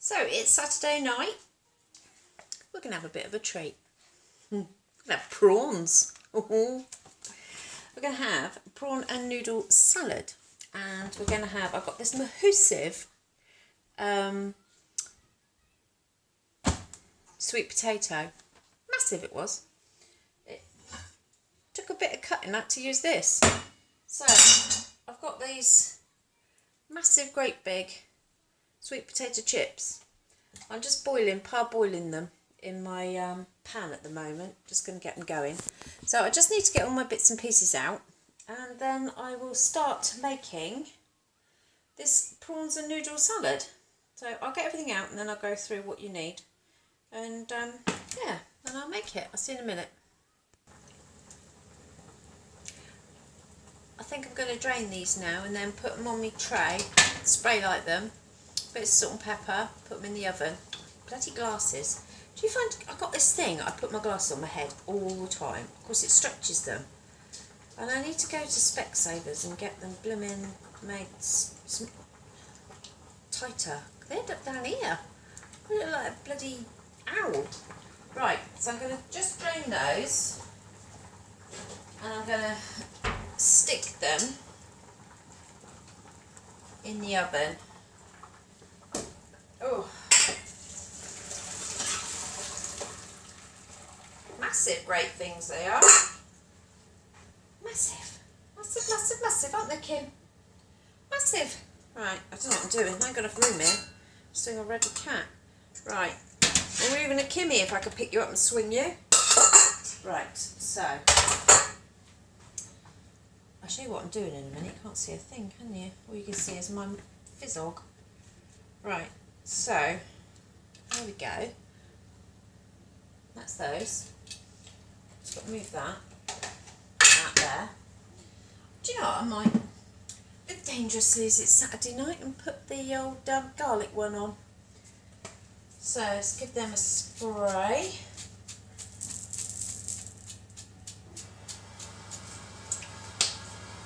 So it's Saturday night. We're going to have a bit of a treat. We're going to have prawns. We're going to have prawn and noodle salad. And we're going to have, I've got this massive sweet potato. Massive it was. It took a bit of cutting that to use this. So I've got these massive, great big sweet potato chips. I'm just parboiling them in my pan at the moment. Just going to get them going. So I just need to get all my bits and pieces out, and then I will start making this prawns and noodle salad. So I'll get everything out and then I'll go through what you need, and yeah, and I'll make it. I'll see you in a minute. I think I'm going to drain these now and then put them on my tray, spray light them, bit of salt and pepper, put them in the oven. Bloody glasses. Do you find I've got this thing, I put my glasses on my head all the time. Of course it stretches them. And I need to go to Specsavers and get them blooming made tighter. They end up down here. I look like a bloody owl. Right, so I'm going to just drain those. And I'm going to stick them in the oven. Oh, massive, great things they are. Massive, massive, massive, massive, aren't they, Kim? Massive. Right, I don't know what I'm doing. I ain't got enough room here. Just doing a red cat. Right, or even a Kimmy if I could pick you up and swing you. Right, so I'll show you what I'm doing in a minute. You can't see a thing, can you? All you can see is my fizzog. Right, so there we go. That's those. Just got to move that out there. Do you know what I might? A bit dangerously as it's Saturday night, and put the old garlic one on. So let's give them a spray.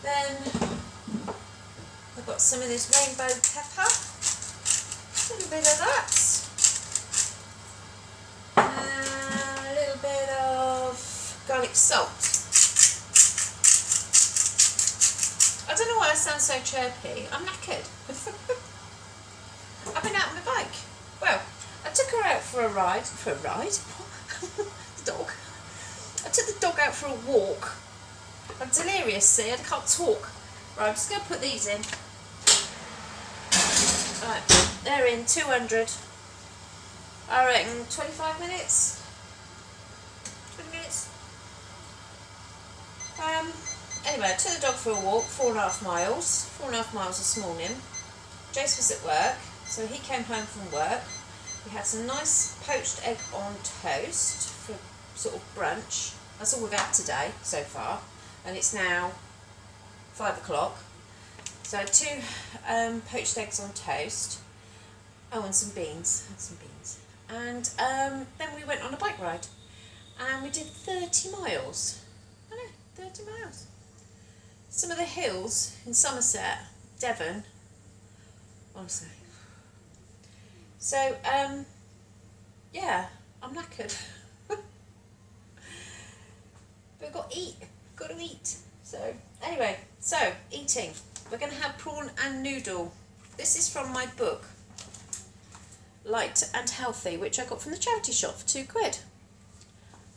Then I've got some of this rainbow pepper, a little bit of that, and a little bit of garlic salt. I don't know why I sound so chirpy. I'm knackered. I've been out on my bike. Well, I took her out for a ride. The dog. I took the dog out for a walk. I'm delirious, see, I can't talk. Right, I'm just going to put these in. Right, they're in 200. I reckon 25 minutes. 20 minutes. Anyway, I took the dog for a walk, 4.5 miles. 4.5 miles this morning. Jace was at work, so he came home from work. We had some nice poached egg on toast for sort of brunch. That's all we've had today so far. And it's now 5 o'clock. So 2 poached eggs on toast. Oh, and some beans. And then we went on a bike ride. And we did 30 miles. I know, 30 miles. Some of the hills in Somerset, Devon, honestly. So, yeah, I'm knackered. But we've got to eat. Got to eat. So anyway, so eating. We're going to have prawn and noodle. This is from my book, Light and Healthy, which I got from the charity shop for £2.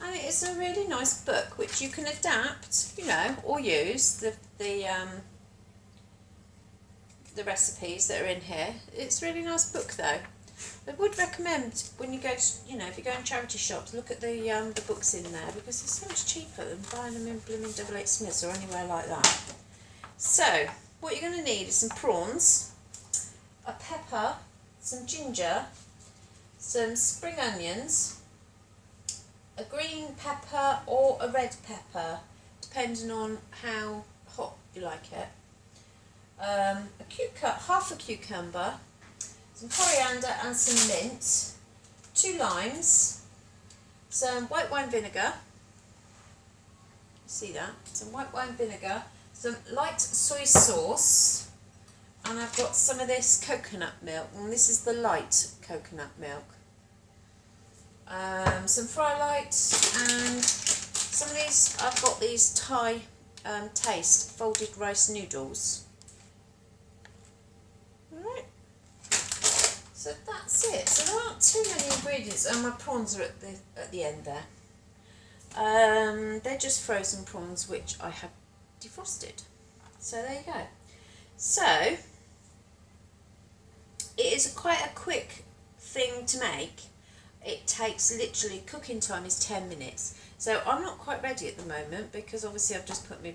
And it is a really nice book which you can adapt, you know, or use the recipes that are in here. It's a really nice book though. I would recommend when you go to, you know, if you go in charity shops, look at the books in there, because it's so much cheaper than buying them in blooming Double Eight Smiths or anywhere like that. So, what you're going to need is some prawns, a pepper, some ginger, some spring onions, a green pepper or a red pepper, depending on how hot you like it, half a cucumber, some coriander and some mint, 2 limes, some white wine vinegar, see that, some white wine vinegar, some light soy sauce, And I've got some of this coconut milk, and this is the light coconut milk. Some fry light, and some of these, I've got these Thai taste folded rice noodles. Alright, so that's it. So there aren't too many ingredients, and my prawns are at the end there. They're just frozen prawns which I have defrosted. So there you go. So it is quite a quick thing to make. It takes literally, cooking time is 10 minutes. So I'm not quite ready at the moment because obviously I've just put my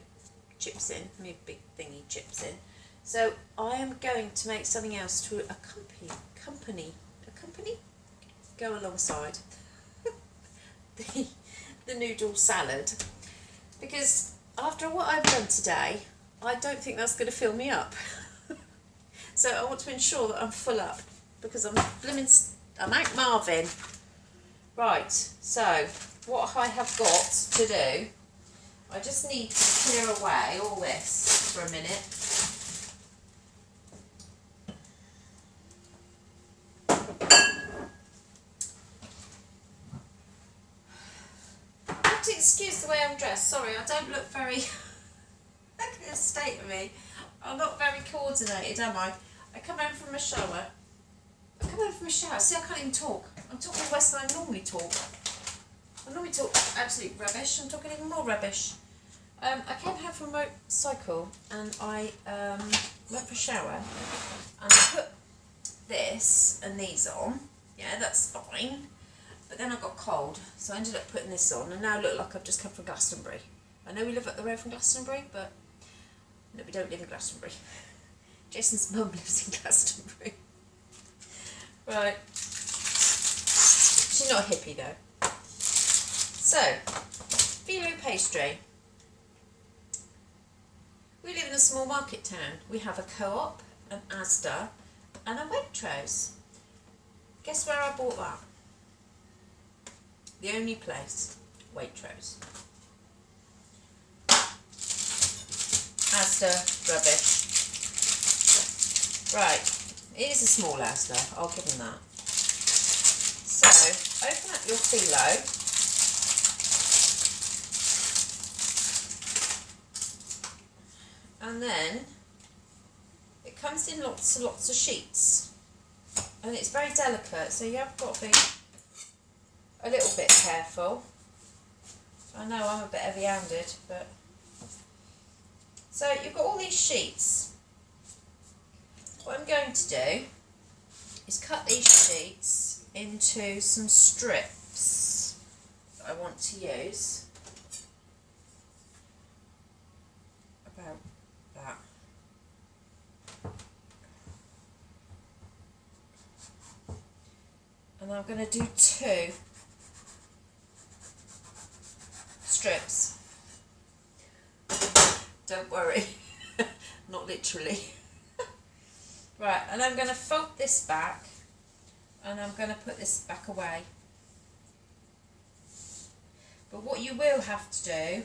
chips in, my big thingy chips in. So I am going to make something else to accompany go alongside the noodle salad, because after what I've done today, I don't think that's going to fill me up. So I want to ensure that I'm full up, because I'm Aunt Marvin. Right, so what I have got to do, I just need to clear away all this for a minute. You have to excuse the way I'm dressed. Sorry, I don't look very... Look at the state of me. I'm not very coordinated, am I? I come home from a shower. See, I can't even talk. I'm talking worse than I normally talk. I normally talk absolute rubbish. I'm talking even more rubbish. I came home from a motorcycle and I went for a shower and I put this and these on. Yeah, that's fine. But then I got cold, so I ended up putting this on, and now I look like I've just come from Glastonbury. I know we live up the road from Glastonbury, but no, we don't live in Glastonbury. Jason's mum lives in Glastonbury. Right. She's not a hippie though. So, phyllo pastry. We live in a small market town. We have a Co-op, an Asda, and a Waitrose. Guess where I bought that? The only place, Waitrose. Asda, rubbish. Right, it is a small Asda, I'll give them that. So, open up your phyllo. And then, it comes in lots and lots of sheets. And it's very delicate, so you have got to be a little bit careful. I know I'm a bit heavy-handed, but... So you've got all these sheets. What I'm going to do is cut these sheets into some strips that I want to use. About that. And I'm going to do 2 strips. Don't worry, not literally. Right, and I'm going to fold this back, and I'm going to put this back away. But what you will have to do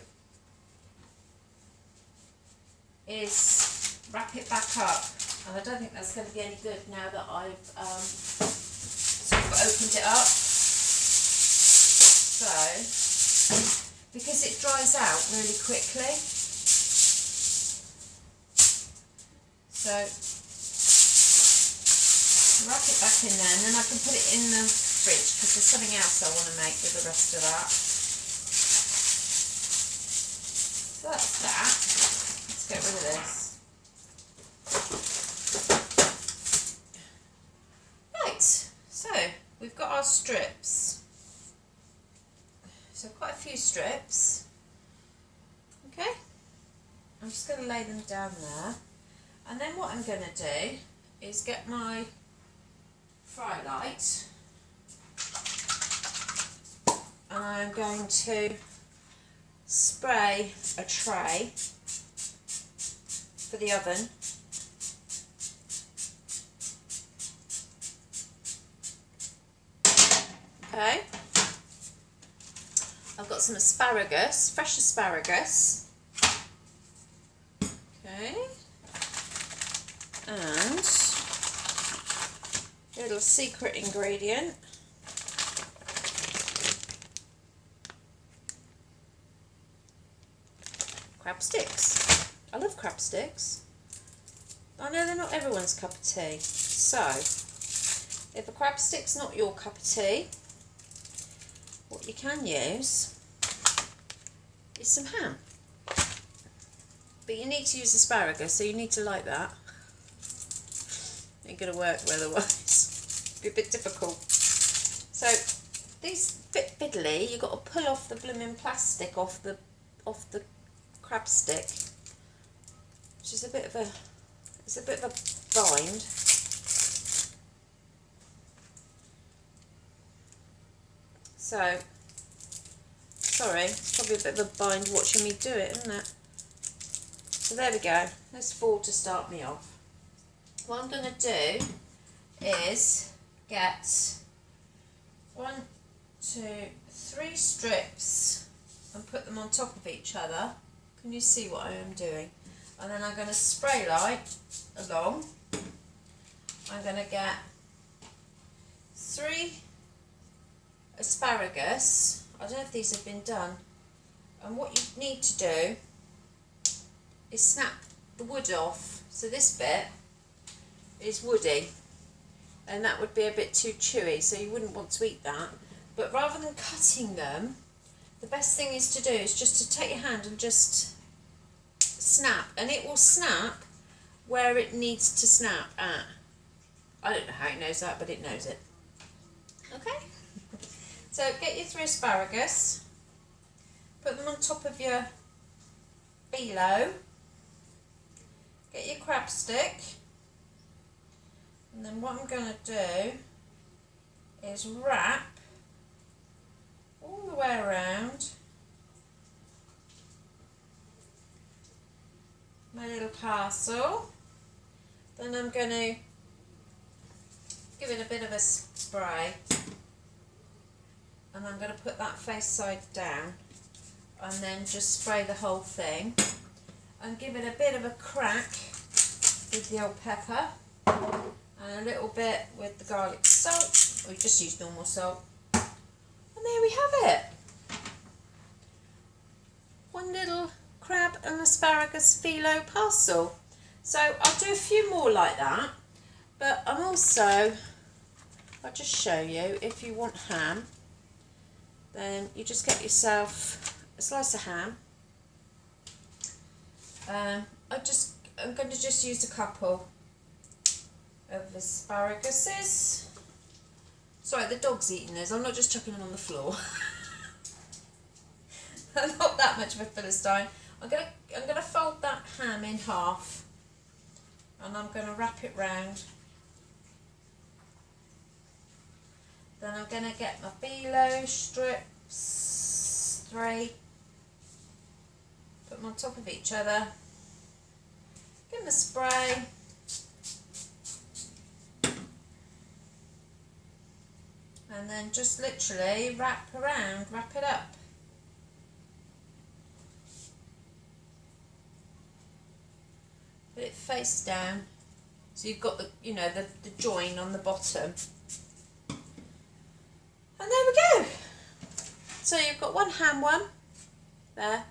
is wrap it back up, and I don't think that's going to be any good now that I've sort of opened it up. So, because it dries out really quickly, so wrap it back in there, and then I can put it in the fridge because there's something else I want to make with the rest of that. So that's that. Let's get rid of this. Right, so we've got our strips. So quite a few strips. Okay, I'm just going to lay them down there. And then what I'm going to do is get my fry light, and I'm going to spray a tray for the oven. Okay, I've got some asparagus, fresh asparagus. Okay. And a little secret ingredient. Crab sticks. I love crab sticks. I know they're not everyone's cup of tea. So, if a crab stick's not your cup of tea, what you can use is some ham. But you need to use asparagus, so you need to like that. Ain't going to work otherwise. Be a bit difficult. So, these bit fiddly, you've got to pull off the blooming plastic off the crab stick, which is a bit of a bind. So, sorry, it's probably a bit of a bind watching me do it, isn't it? So there we go. There's 4 to start me off. What I'm going to do is get 1, 2, 3 strips and put them on top of each other. Can you see what I am doing? And then I'm going to spray light along. I'm going to get 3 asparagus. I don't know if these have been done. And what you need to do is snap the wood off. So this bit is woody, and that would be a bit too chewy, so you wouldn't want to eat that. But rather than cutting them, the best thing is to do is just to take your hand and just snap, and it will snap where it needs to snap at. I don't know how it knows that, but it knows it. Okay? So get your 3 asparagus, put them on top of your phyllo, get your crab stick, and then what I'm going to do is wrap all the way around my little parcel. Then I'm going to give it a bit of a spray, and I'm going to put that face side down and then just spray the whole thing and give it a bit of a crack with the old pepper and a little bit with the garlic salt, or you just use normal salt. And there we have it. One little crab and asparagus phyllo parcel. So I'll do a few more like that, but I'm also, I'll just show you, if you want ham, then you just get yourself a slice of ham. I'm going to just use a couple of asparaguses. Sorry, the dog's eating this. I'm not just chucking them on the floor. I'm not that much of a Philistine. I'm gonna fold that ham in half, and I'm gonna wrap it round. Then I'm gonna get my phyllo strips, 3, put them on top of each other, give them a spray, and then just literally wrap it up. Put it face down, so you've got the join on the bottom. And there we go. So you've got one ham one there,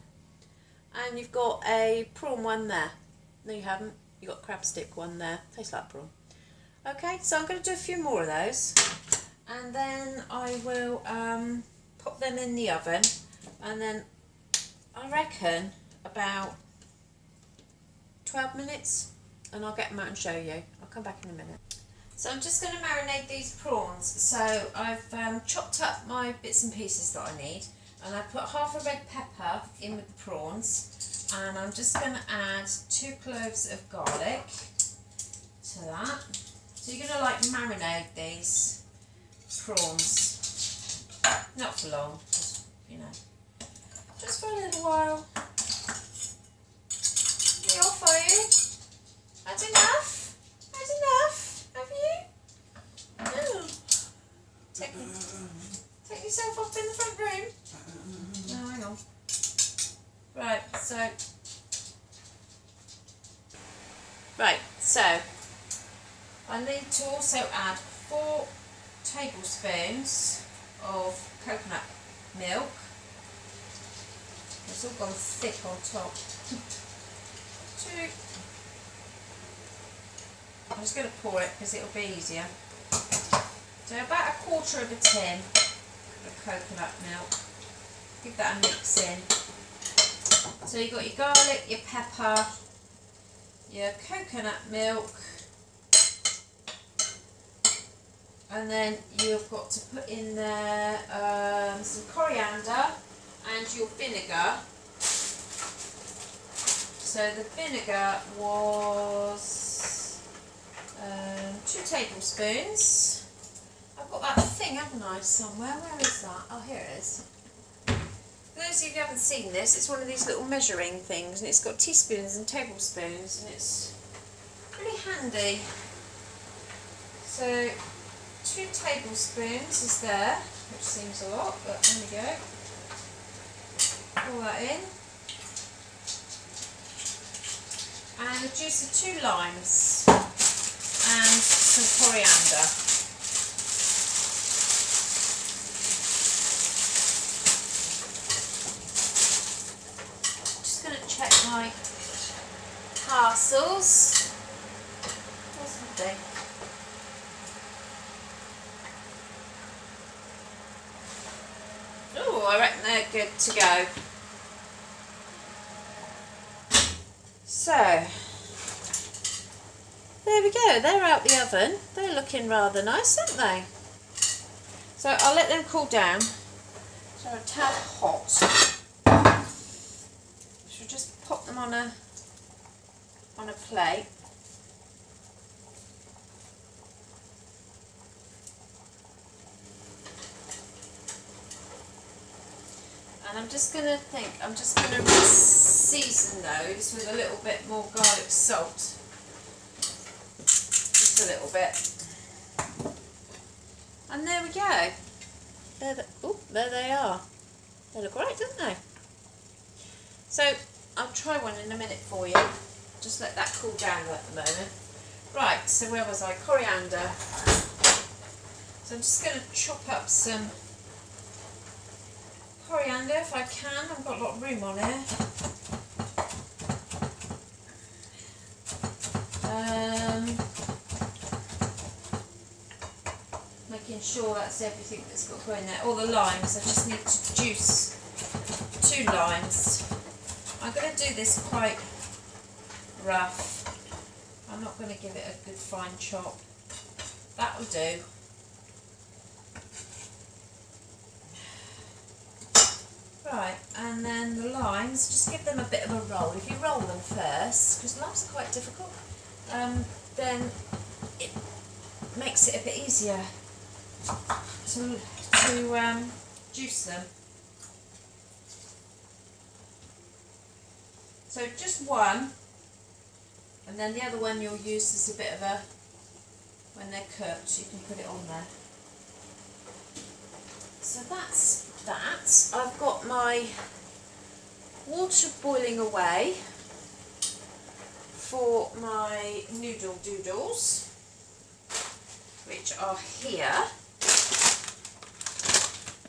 and you've got a prawn one there. No, you haven't. You've got a crab stick one there. Tastes like prawn. Okay, so I'm going to do a few more of those, and then I will pop them in the oven, and then I reckon about 12 minutes, and I'll get them out and show you. I'll come back in a minute. So I'm just going to marinate these prawns. So I've chopped up my bits and pieces that I need, and I put half a red pepper in with the prawns, and I'm just going to add 2 cloves of garlic to that. So you're going to marinate these prawns, not for long, just, just for a little while. Are you off, are you? That's enough? That's enough? Have you? No. Take yourself off in the front room. No, hang on. Right, so I need to also add 4 tablespoons of coconut milk. It's all gone thick on top. 2. I'm just going to pour it because it'll be easier. So about 1/4 of a tin of coconut milk. Give that a mix in. So you've got your garlic, your pepper, your coconut milk, and then you've got to put in there some coriander and your vinegar. So the vinegar was 2 tablespoons. I've got that thing, haven't I, somewhere? Where is that? Oh, here it is. For those of you who haven't seen this, it's one of these little measuring things, and it's got teaspoons and tablespoons, and it's really handy. So 2 tablespoons is there, which seems a lot, but there we go. Pour that in. And the juice of 2 limes and some coriander. Just going to check my parcels. Where's the thing? Oh, I reckon they're good to go. So, there we go, they're out the oven. They're looking rather nice, aren't they? So I'll let them cool down. So they're a tad hot. So just pop them on a plate. And I'm just going to season those with a little bit more garlic salt. Just a little bit. And there we go. There they are. They look right, don't they? So I'll try one in a minute for you. Just let that cool down at the moment. Right, so where was I? Coriander. So I'm just going to chop up some coriander if I can. I've got a lot of room on here. Making sure that's everything that's got to go in there. All the limes, I just need to juice 2 limes. I'm going to do this quite rough. I'm not going to give it a good fine chop. That will do. Right, and then the limes, just give them a bit of a roll. If you roll them first, because limes are quite difficult, then it makes it a bit easier to juice them. So just one, and then the other one you'll use as a bit of a, when they're cooked, you can put it on there. So that's that. I've got my water boiling away for my noodle doodles, which are here.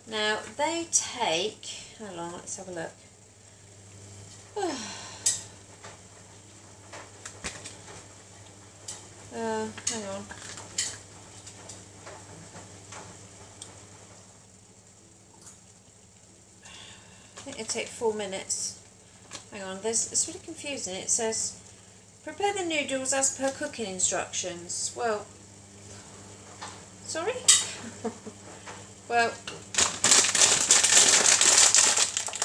Now they take, how long? Let's have a look. Hang on. I think it'll take 4 minutes. Hang on, it's really confusing. It says, prepare the noodles as per cooking instructions. Well, sorry? Well,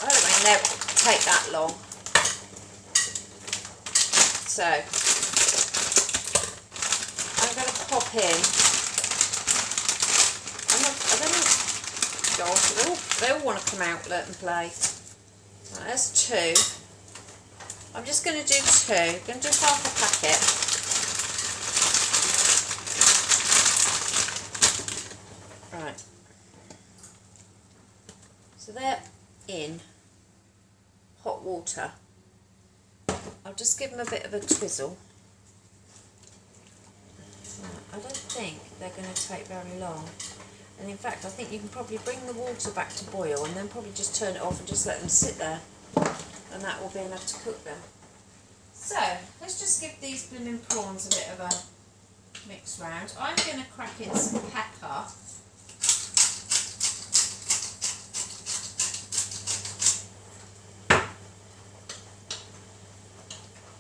I don't think they'll take that long. So, I'm going to pop in. I don't know. Gosh, they all want to come out and play. Right, that's 2. I'm just going to do 2. I'm going to do half a packet. Right. So they're in hot water. I'll just give them a bit of a twizzle. Right, to take very long. And in fact, I think you can probably bring the water back to boil and then probably just turn it off and just let them sit there. And that will be enough to cook them. So, let's just give these blooming prawns a bit of a mix round. I'm going to crack in some pepper.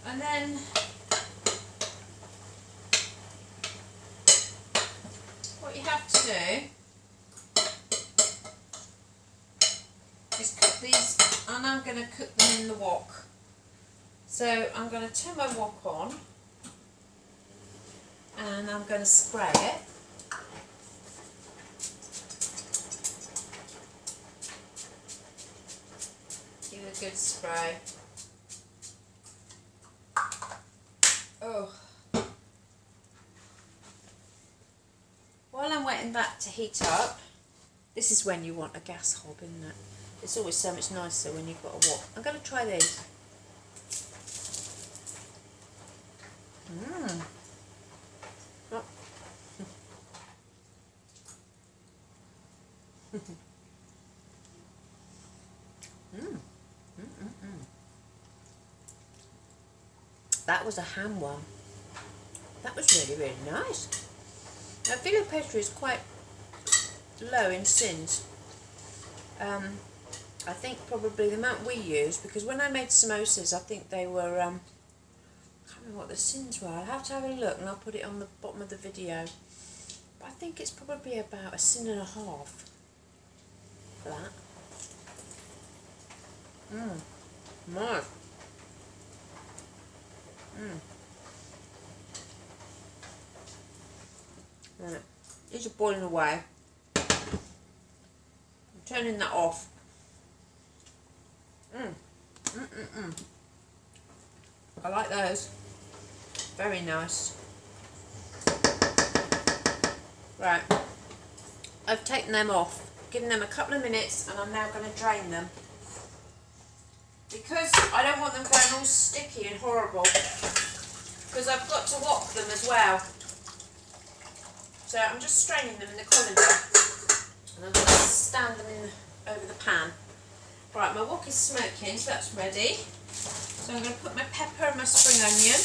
And then what you have to do is cook these, and I'm going to cook them in the wok. So I'm going to turn my wok on and I'm going to spray it. Give it a good spray. Oh. While I'm waiting that to heat up, this is when you want a gas hob, isn't it? It's always so much nicer when you've got a wok. I'm going to try these. Oh. That was a ham one. That was really, really nice. Now, filo petre is quite low in sins. I think probably the amount we use, because when I made samosas, I think they were, I can't remember what the sins were. I'll have to have a look and I'll put it on the bottom of the video. But I think it's probably about 1.5 sins for that. Nice. Right. These are boiling away. I'm turning that off. I like those. Very nice. Right. I've taken them off, given them a couple of minutes, and I'm now going to drain them. Because I don't want them going all sticky and horrible, because I've got to wok them as well. So I'm just straining them in the colander, and I'm going to stand them in over the pan. Right, my wok is smoking, so that's ready. So I'm going to put my pepper and my spring onion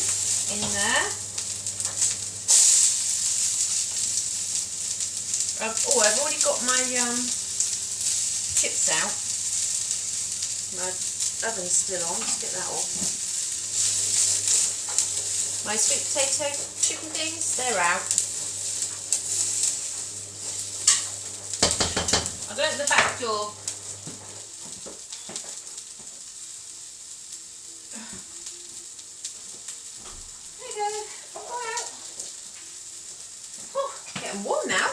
in there. I've already got my chips out. My oven's still on, let's get that off. My sweet potato chicken things, they're out. I've opened the back door. There you go, go out. Oh, getting warm now.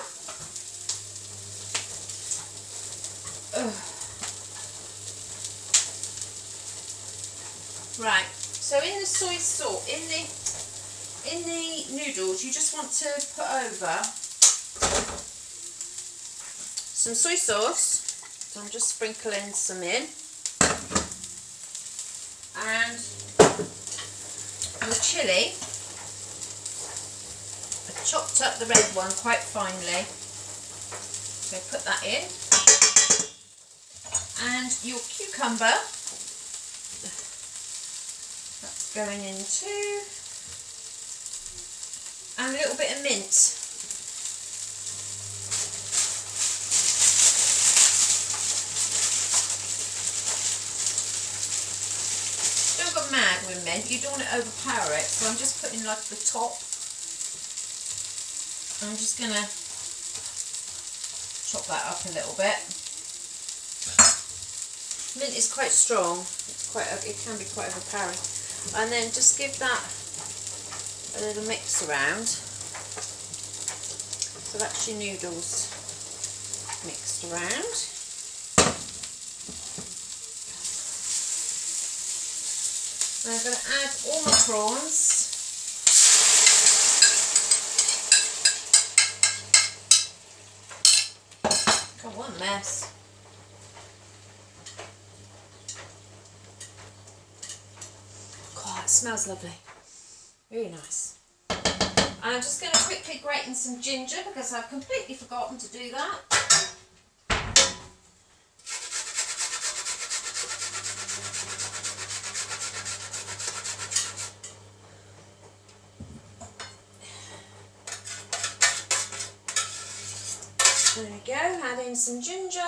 Right, so in the soy sauce, in the noodles, you just want to put over some soy sauce. So I'm just sprinkling some in, and the chilli. I chopped up the red one quite finely. So put that in, and your cucumber. That's going in too, and a little bit of mint. Don't go mad with mint, you don't want to overpower it, so I'm just putting like the top. I'm just going to chop that up a little bit. Mint is quite strong, it can be quite overpowering. And then just give that a little mix around. So that's your noodles mixed around. And I'm going to add all my prawns. God, what a mess. God, it smells lovely. Really nice. And I'm just going to quickly grate in some ginger because I've completely forgotten to do that. There we go, add in some ginger,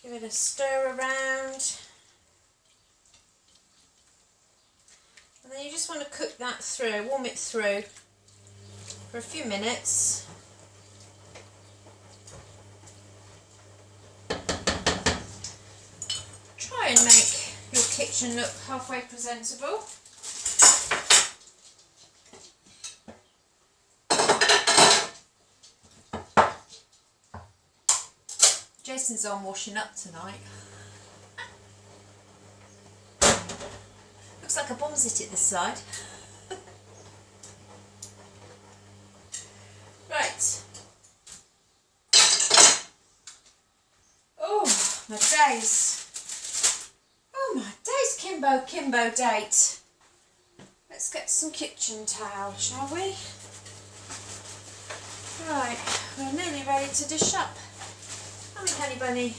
give it a stir around, and then you just want to cook that through, warm it through for a few minutes. Try and make your kitchen look halfway presentable. Jason's on washing up tonight. Looks like a bomb's hit it this side. Right. Oh, my days. Oh, my days, Kimbo date. Let's get some kitchen towel, shall we? Right, we're nearly ready to dish up. Come here, honey bunny.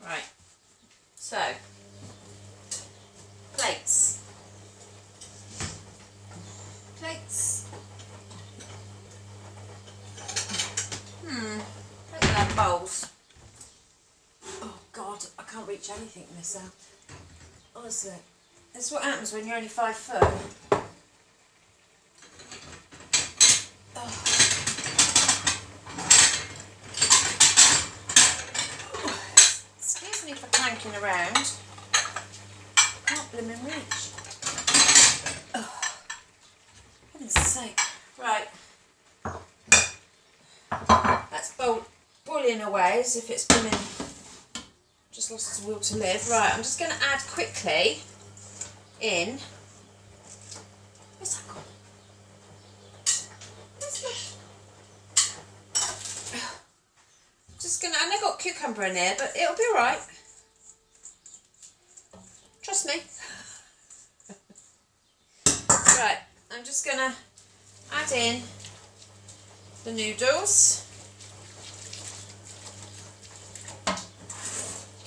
Right, so plates. Look at that bowls. I can't reach anything in this out. Honestly, that's what happens when you're only 5 foot. Oh. Excuse me for clanking around. Can't blooming reach. Oh. Goodness sake. Right. That's boiling away as if it's blooming. Just lost its will to live. Right, I'm just going to add quickly in. Where's that gone? Just going to, and I've got cucumber in there, but it'll be alright. Trust me. Right, I'm just going to add in the noodles.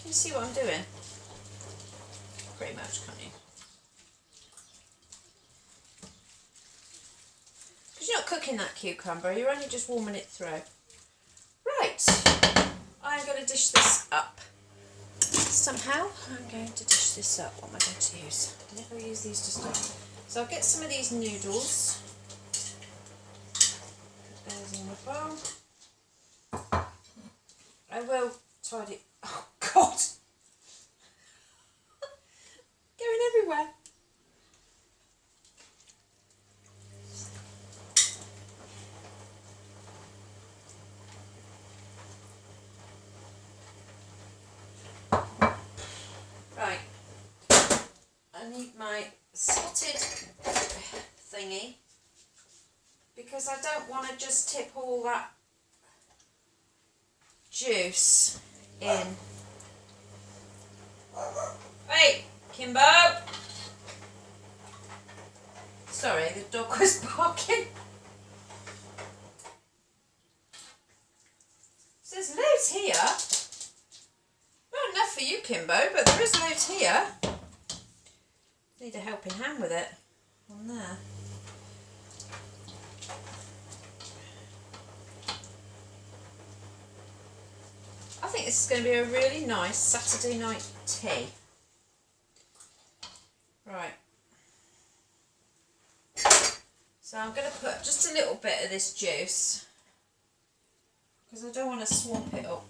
You see what I'm doing? Pretty much, can't you? Because you're not cooking that cucumber, you're only just warming it through. Right, I'm going to dish this up. Somehow, I'm going to dish this up. What am I going to use? I never use these to start. So I'll get some of these noodles. Put those in the bowl. I will tidy. Oh God! Going everywhere. Right. I need my slotted thingy because I don't want to just tip all that juice in. Hey, Kimbo! Sorry, the dog was barking. So there's loads here. Not enough for you, Kimbo, but there is loads here. Need a helping hand with it. On there. I think this is going to be a really nice Saturday night tea. Right. So I'm going to put just a little bit of this juice because I don't want to swamp it all.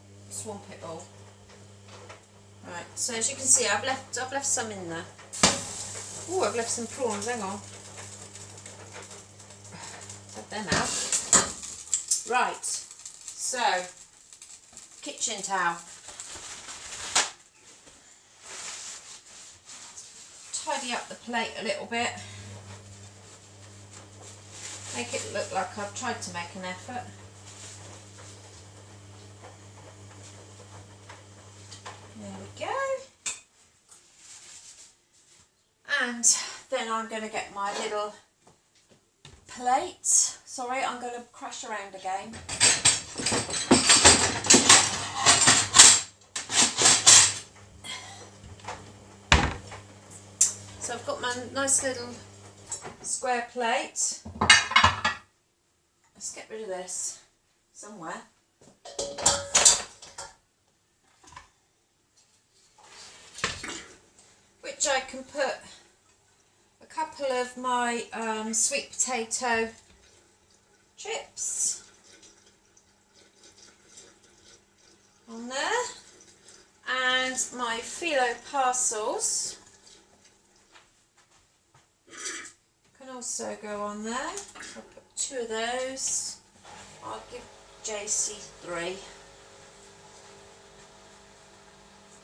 Right. So as you can see, I've left some in there. Oh, I've left some prawns. Hang on. Take them out. Right. So. Kitchen towel. Tidy up the plate a little bit. Make it look like I've tried to make an effort. There we go. And then I'm going to get my little plate. Sorry, I'm going to crash around again. So I've got my nice little square plate. Let's get rid of this somewhere. Which I can put a couple of my sweet potato chips on there, and my phyllo parcels can also go on there. I'll put 2 of those. I'll give JC 3.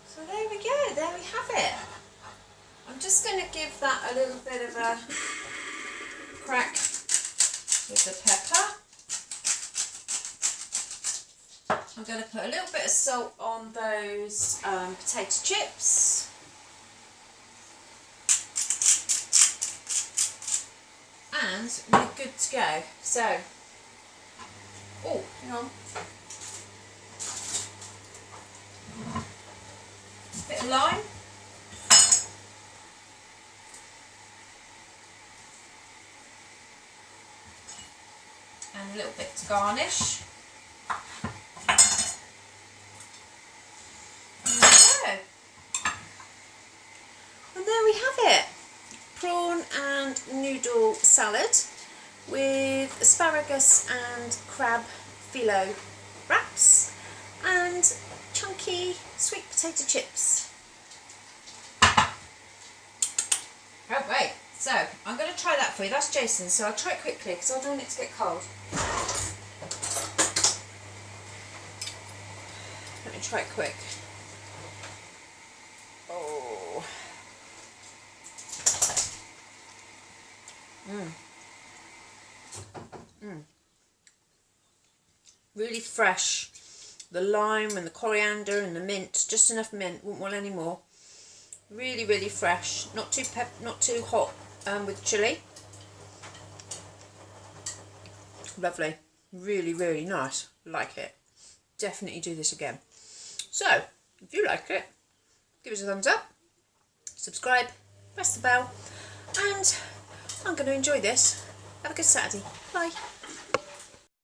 So there we go, there we have it. I'm just going to give that a little bit of a crack with the pepper. I'm going to put a little bit of salt on those potato chips. And we're good to go. So, oh, hang on. Bit of lime. And a little bit to garnish. And there we have it. Prawn and noodle salad with asparagus and crab phyllo wraps and chunky sweet potato chips. Right, so I'm going to try that for you. That's Jason's, so I'll try it quickly because I don't want it to get cold. Let me try it quick. Oh. Really fresh. The lime and the coriander and the mint, just enough mint, wouldn't want any more. Really, really fresh. Not too hot with chilli. Lovely. Really, really nice. Like it. Definitely do this again. So, if you like it, give us a thumbs up, subscribe, press the bell, and I'm going to enjoy this. Have a good Saturday. Bye.